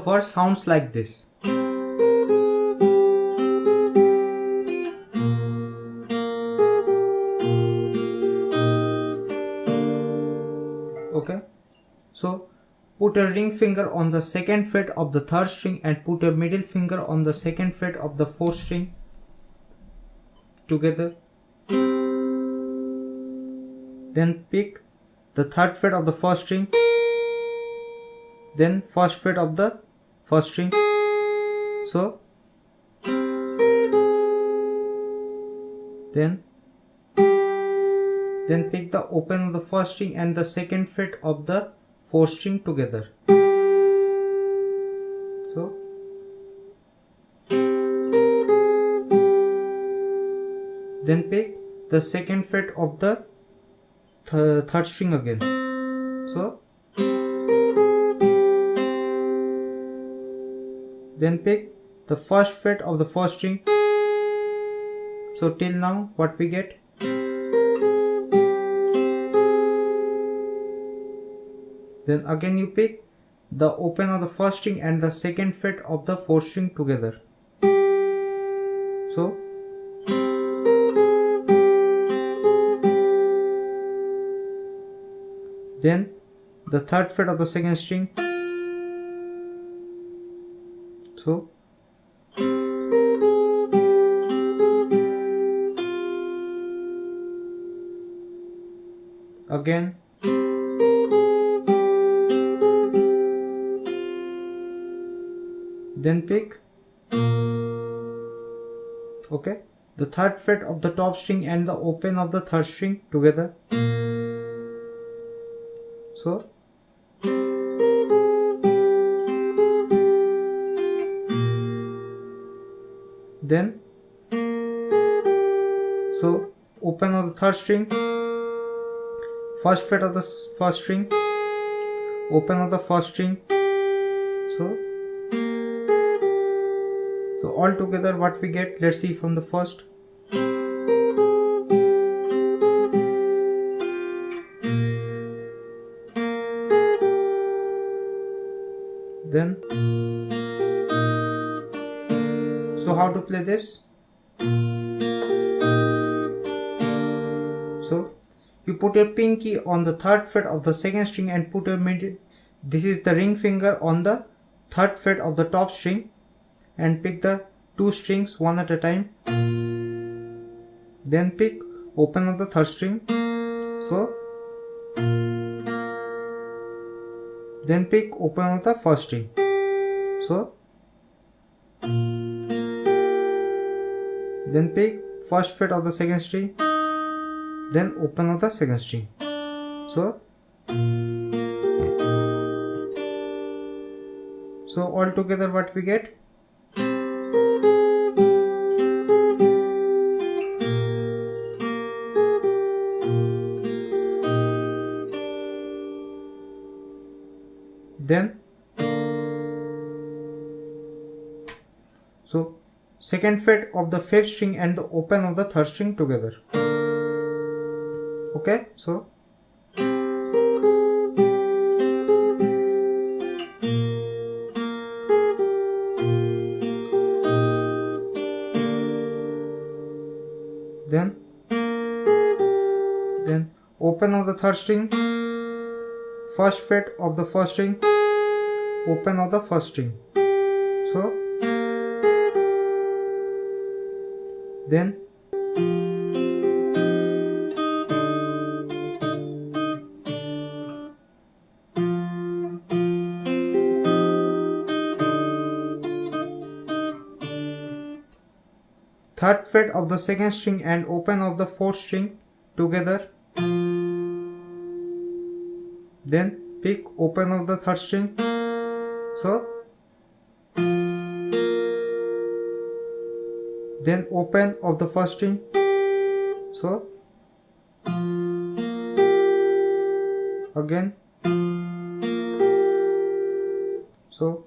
of word sounds like this. Okay, so put a ring finger on the second fret of the third string and put a middle finger on the second fret of the fourth string together. Then pick the third fret of the first string, then first fret of the first string. So then pick the open of the first string and the second fret of the fourth string together. So then pick the second fret of the third string again. So then pick the first fret of the first string. So till now what we get? Then again you pick the open of the first string and the second fret of the fourth string together. So then the third fret of the second string. So again then pick the third fret of the top string and the open of the third string together. So then open of the third string, first fret of the first string, open of the first string. So all together what we get, let's see from the first. Then so how to play this? So you put your pinky on the third fret of the second string and put your middle, this is the ring finger, on the third fret of the top string, and pick the two strings one at a time. Then pick open of the third string. So then pick open of the first string. So then pick first fret of the second string, then open of the second string. So all together what we get? Then so second fret of the fifth string and the open of the third string together. Okay, so then open of the third string, first fret of the first string, open of the first string. So then third fret of the second string and open of the fourth string together. Then pick open of the third string. So then open of the first string. So again. So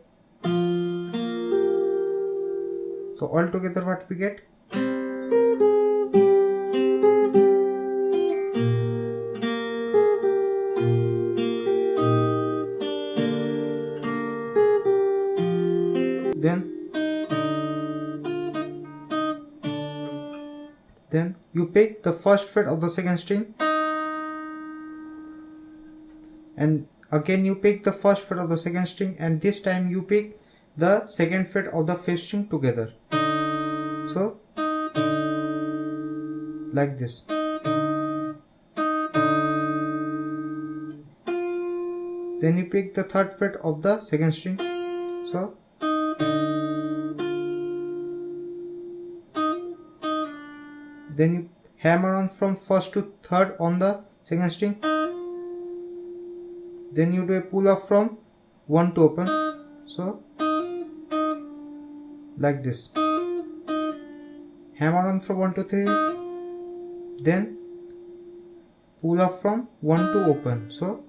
all together what we get? then you pick the first fret of the second string, and again you pick the first fret of the second string, and this time you pick the second fret of the fifth string together. So like this. Then you pick the third fret of the second string. So then you hammer on from first to third on the second string. Then you do a pull up from 1 to open. So like this. Hammer on from 1 to 3. Then pull up from 1 to open. So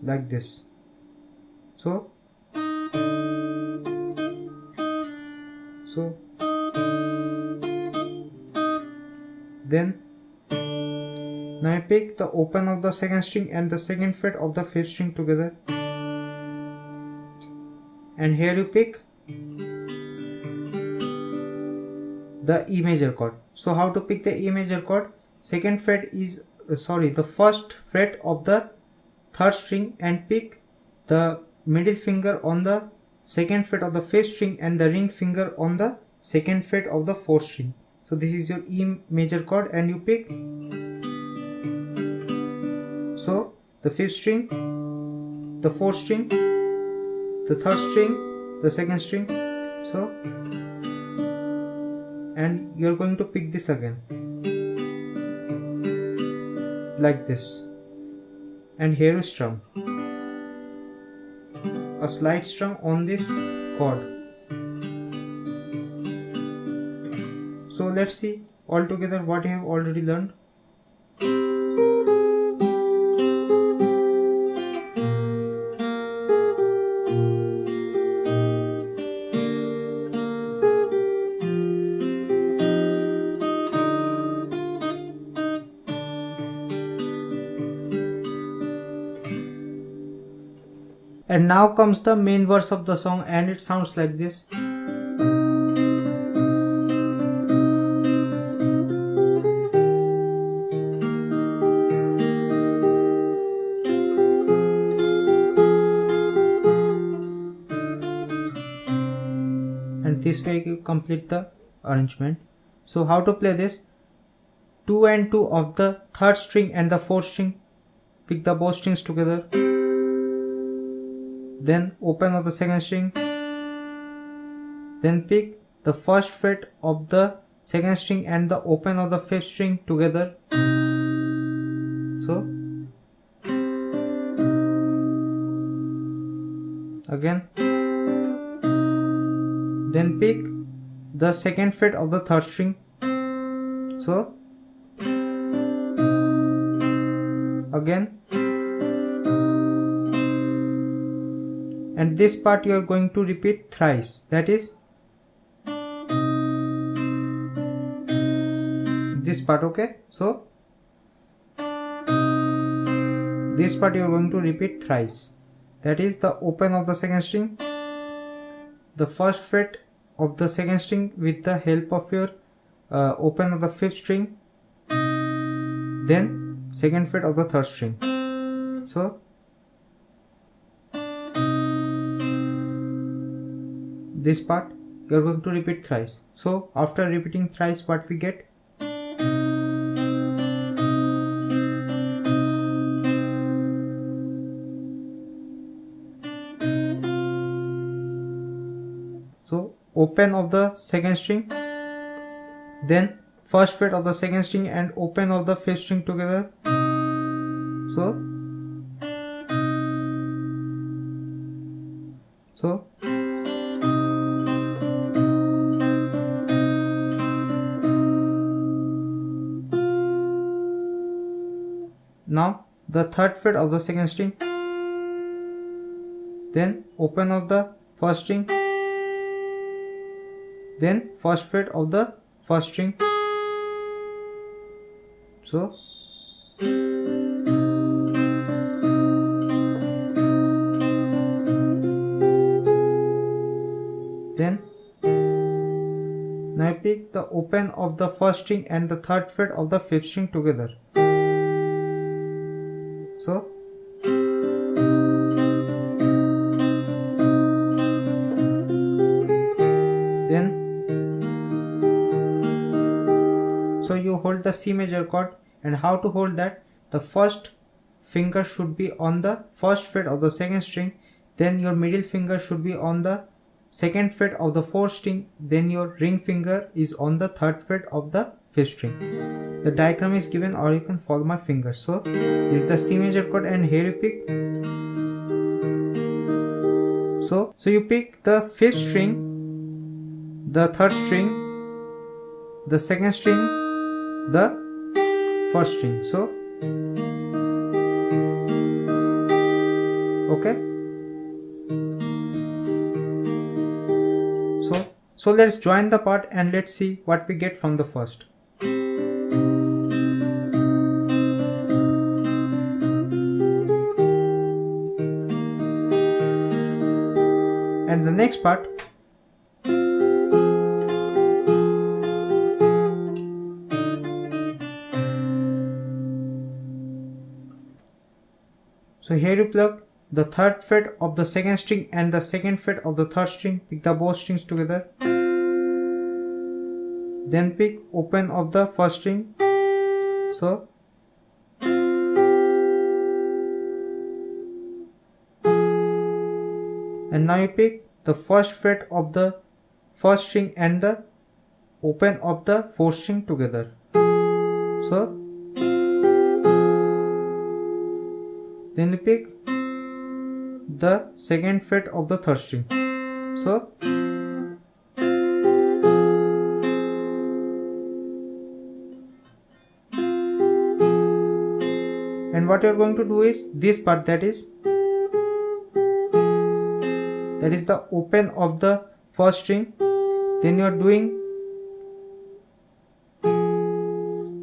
like this. So then now I pick the open of the second string and the second fret of the fifth string together, and here you pick the E major chord. So how to pick the E major chord? Second fret is the first fret of the third string, and pick the middle finger on the second fret of the fifth string and the ring finger on the second fret of the fourth string. So this is your E major chord, and you pick the fifth string, the fourth string, the third string, the second string. So and you are going to pick this again like this, and here is strum, a slight strum on this chord. So let's see all together what you have already learned. And now comes the main verse of the song, and it sounds like this. And this way you complete the arrangement. So how to play this? 2 and 2 of the third string and the fourth string, pick the both strings together. Then open of the second string, then pick the first fret of the second string and the open of the fifth string together. So again, then pick the second fret of the third string. So again, and this part you are going to repeat thrice, that is this part, okay? So this part you are going to repeat thrice, that is the open of the second string, the first fret of the second string with the help of your open of the fifth string, then second fret of the third string. So this part you are going to repeat thrice. So after repeating thrice, what we get? So open of the second string, then first fret of the second string and open of the fifth string together. So now the third fret of the second string, then open of the first string, then first fret of the first string. So Then now pick the open of the first string and the third fret of the fifth string together. So you hold the C major chord, and how to hold that? The first finger should be on the first fret of the second string, then your middle finger should be on the second fret of the fourth string, then your ring finger is on the third fret of the fifth string. The diagram is given, or you can follow my fingers. So this is the C major chord, and here you pick. So you pick the fifth string, the third string, the second string, the first string. So okay. So let's join the part and let's see what we get from the first. And the next part. So here you plug the third fret of the second string and the second fret of the third string, pick the both strings together. Then pick open of the first string. So and now you pick the first fret of the first string and the open of the fourth string together. So then you pick the second fret of the third string. So and what you are going to do is this part, that is the open of the first string. Then you are doing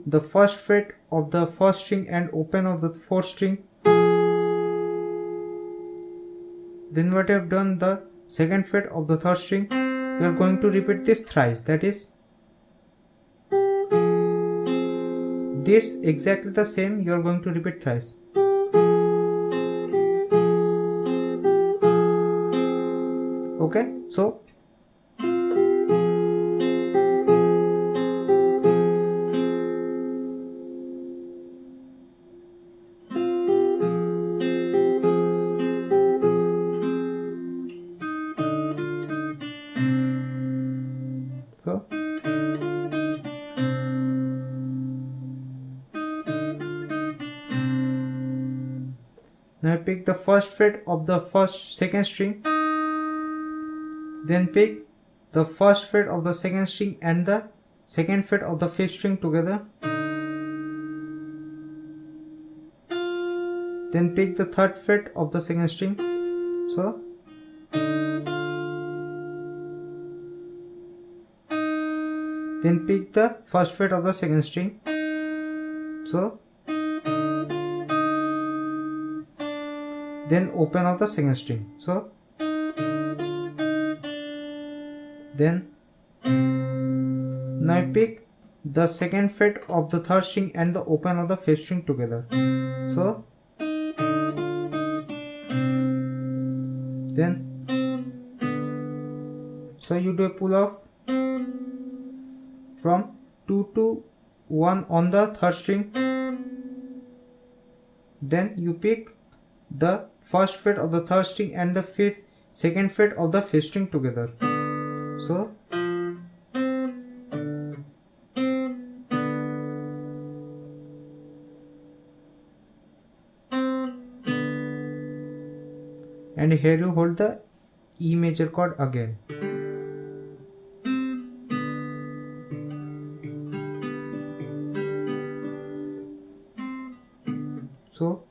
the first fret of the first string and open of the fourth string. Then what you have done, the second fret of the third string, you are going to repeat this thrice, that is this exactly the same you are going to repeat thrice. Okay, so now pick the first fret of the second string, then pick the first fret of the second string and the second fret of the fifth string together. Then pick the third fret of the second string. So then pick the first fret of the second string. So then open of the second string. So then now pick the second fret of the third string and the open of the fifth string together. So then you do a pull off from 2 to 1 on the third string. Then you pick the first fret of the third string and the second fret of the fifth string together. So and here you hold the E major chord again. So